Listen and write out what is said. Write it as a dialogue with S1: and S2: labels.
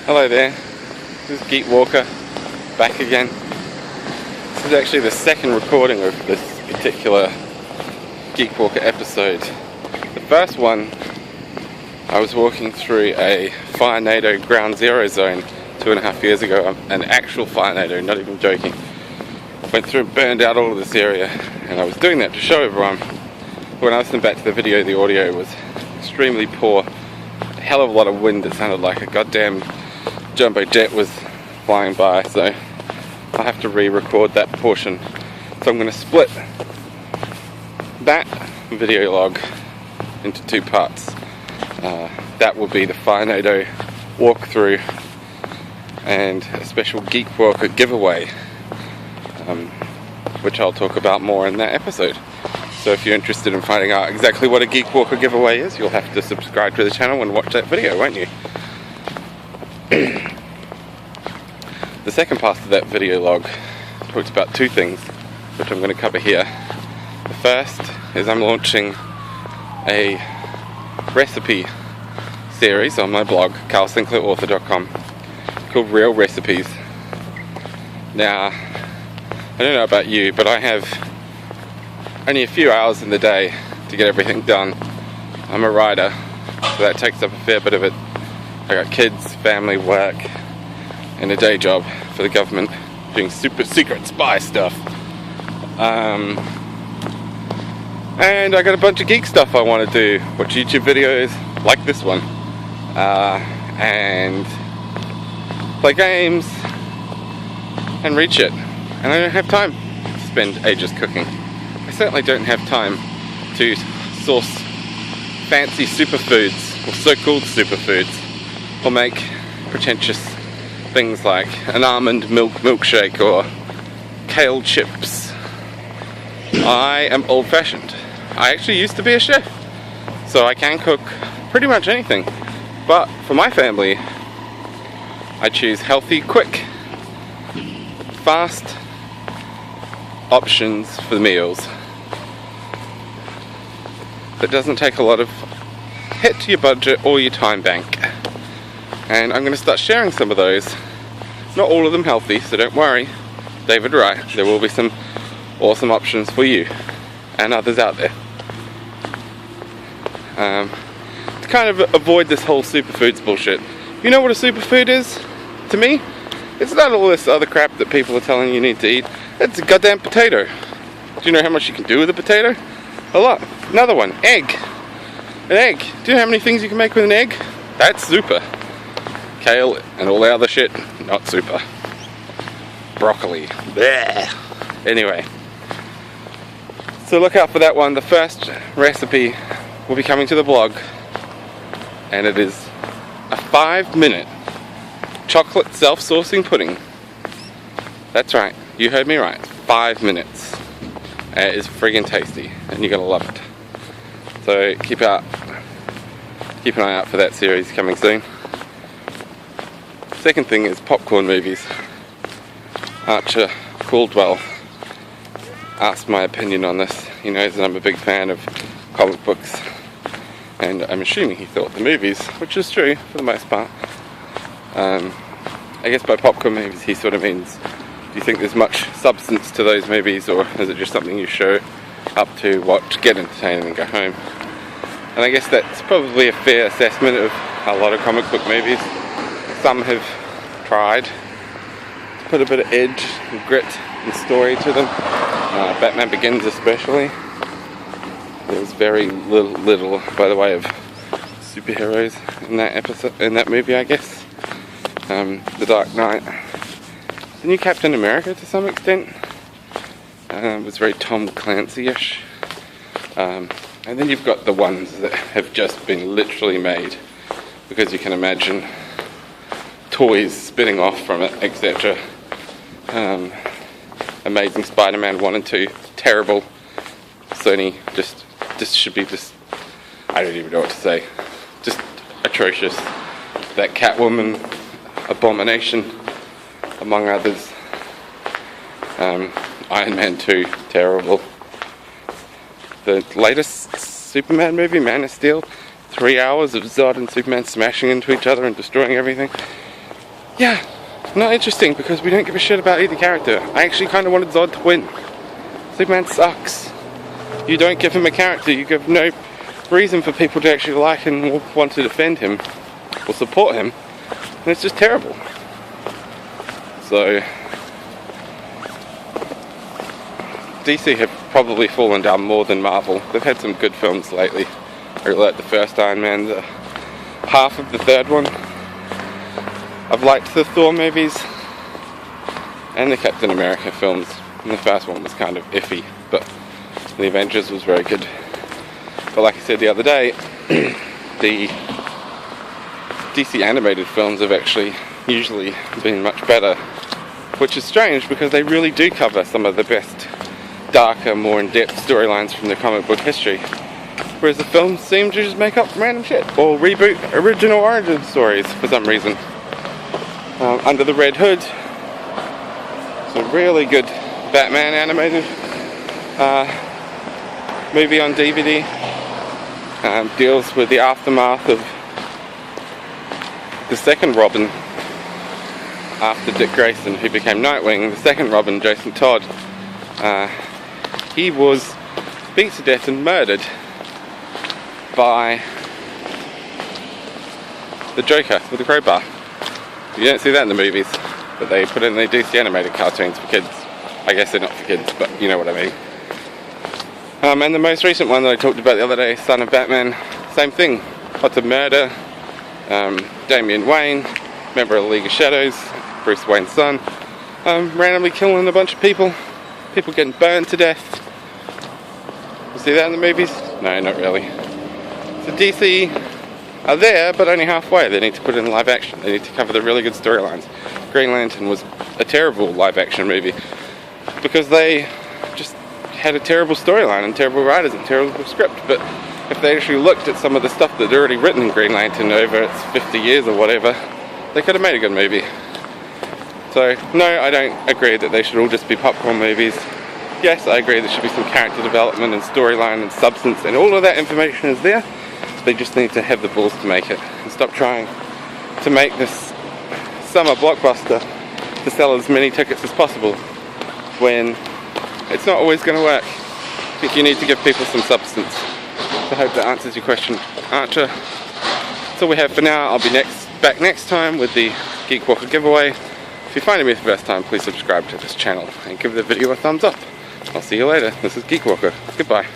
S1: Hello there, this is Geekwalker, back again. This is actually the second recording of this particular Geekwalker episode. The first one, I was walking through a Firenado ground zero zone 2.5 years ago, an actual Firenado, not even joking. Went through and burned out all of this area, and I was doing that to show everyone. When I listened back to the video, the audio was extremely poor. A hell of a lot of wind. It sounded like a goddamn jumbo jet was flying by, so I'll have to re-record that portion. So I'm going to split that video log into two parts. That will be the Firenado walkthrough and a special Geekwalker giveaway, which I'll talk about more in that episode. So if you're interested in finding out exactly what a Geekwalker giveaway is, you'll have to subscribe to the channel and watch that video, won't you? The second part of that video log talks about two things, which I'm going to cover here. The first is I'm launching a recipe series on my blog, carlsinclairauthor.com, called Real Recipes. Now, I don't know about you, but I have only a few hours in the day to get everything done. I'm a writer, so that takes up a fair bit of it. I got kids, family, work, and a day job for the government doing super secret spy stuff. And I got a bunch of geek stuff I want to do. Watch YouTube videos like this one. And play games and read shit. And I don't have time to spend ages cooking. I certainly don't have time to source fancy superfoods, or so-called superfoods, or make pretentious things like an almond milk milkshake or kale chips. I am old-fashioned. I actually used to be a chef, so I can cook pretty much anything. But for my family, I choose healthy, quick, fast options for the meals that doesn't take a lot of hit to your budget or your time bank. And I'm going to start sharing some of those. Not all of them healthy, so don't worry. David Wright, there will be some awesome options for you and others out there. To kind of avoid this whole superfoods bullshit. You know what a superfood is? To me, it's not all this other crap that people are telling you need to eat. It's a goddamn potato. Do you know how much you can do with a potato? A lot. Another one, egg. An egg. Do you know how many things you can make with an egg? That's super. Kale and all the other shit, not super. Broccoli. Blech. Anyway. So look out for that one. The first recipe will be coming to the blog. And it is a 5-minute chocolate self-saucing pudding. That's right. You heard me right. 5 minutes. It is friggin' tasty, and you're gonna love it. So keep an eye out for that series coming soon. Second thing is popcorn movies. Archer Caldwell asked my opinion on this. He knows that I'm a big fan of comic books, and I'm assuming he thought the movies, which is true for the most part. I guess by popcorn movies he sort of means, do you think there's much substance to those movies, or is it just something you show up to, watch, get entertained and go home? And I guess that's probably a fair assessment of a lot of comic book movies. Some have tried to put a bit of edge and grit and story to them. Batman Begins especially. There's very little by the way of superheroes in that episode, in that movie, I guess. The Dark Knight. The new Captain America to some extent was very Tom Clancy-ish. And then you've got the ones that have just been literally made because you can imagine toys spinning off from it, etc. Amazing Spider-Man 1 and 2, terrible. Sony this should be just, I don't even know what to say, just atrocious. That Catwoman abomination, among others. Iron Man 2, terrible. The latest Superman movie, Man of Steel, 3 hours of Zod and Superman smashing into each other and destroying everything. yeah, not interesting because we don't give a shit about either character. I actually kind of wanted Zod to win. Superman sucks. You don't give him a character, you give no reason for people to actually like and want to defend him or support him, and it's just terrible. So DC have probably fallen down more than Marvel. They've had some good films lately. I really like the first Iron Man, the half of the third one. I've liked the Thor movies and the Captain America films, and the first one was kind of iffy, but the Avengers was very good. But like I said the other day, the DC animated films have actually usually been much better, which is strange because they really do cover some of the best, darker, more in-depth storylines from the comic book history, whereas the films seem to just make up random shit or reboot original origin stories for some reason. Under the Red Hood, it's a really good Batman animated movie on DVD. Deals with the aftermath of the second Robin after Dick Grayson, who became Nightwing. The second Robin, Jason Todd, he was beat to death and murdered by the Joker with a crowbar. You don't see that in the movies, but they put it in the DC animated cartoons for kids. I guess they're not for kids, but you know what I mean. And the most recent one that I talked about the other day, Son of Batman, same thing. Lots of murder. Damian Wayne, member of the League of Shadows, Bruce Wayne's son, randomly killing a bunch of people. People getting burned to death. You see that in the movies? No, not really. So DC are there, but only halfway. They need to put it in live action. They need to cover the really good storylines. Green Lantern was a terrible live action movie because they just had a terrible storyline and terrible writers and terrible script. But if they actually looked at some of the stuff that had already written in Green Lantern over its 50 years or whatever, they could have made a good movie. So no, I don't agree that they should all just be popcorn movies. Yes, I agree there should be some character development and storyline and substance, and all of that information is there. They just need to have the balls to make it and stop trying to make this summer blockbuster to sell as many tickets as possible when it's not always going to work. I think you need to give people some substance. So I hope that answers your question, Archer. That's all we have for now. I'll be back next time with the Geekwalker giveaway. If you're finding me for the first time, please subscribe to this channel and give the video a thumbs up. I'll see you later. This is Geekwalker. Goodbye.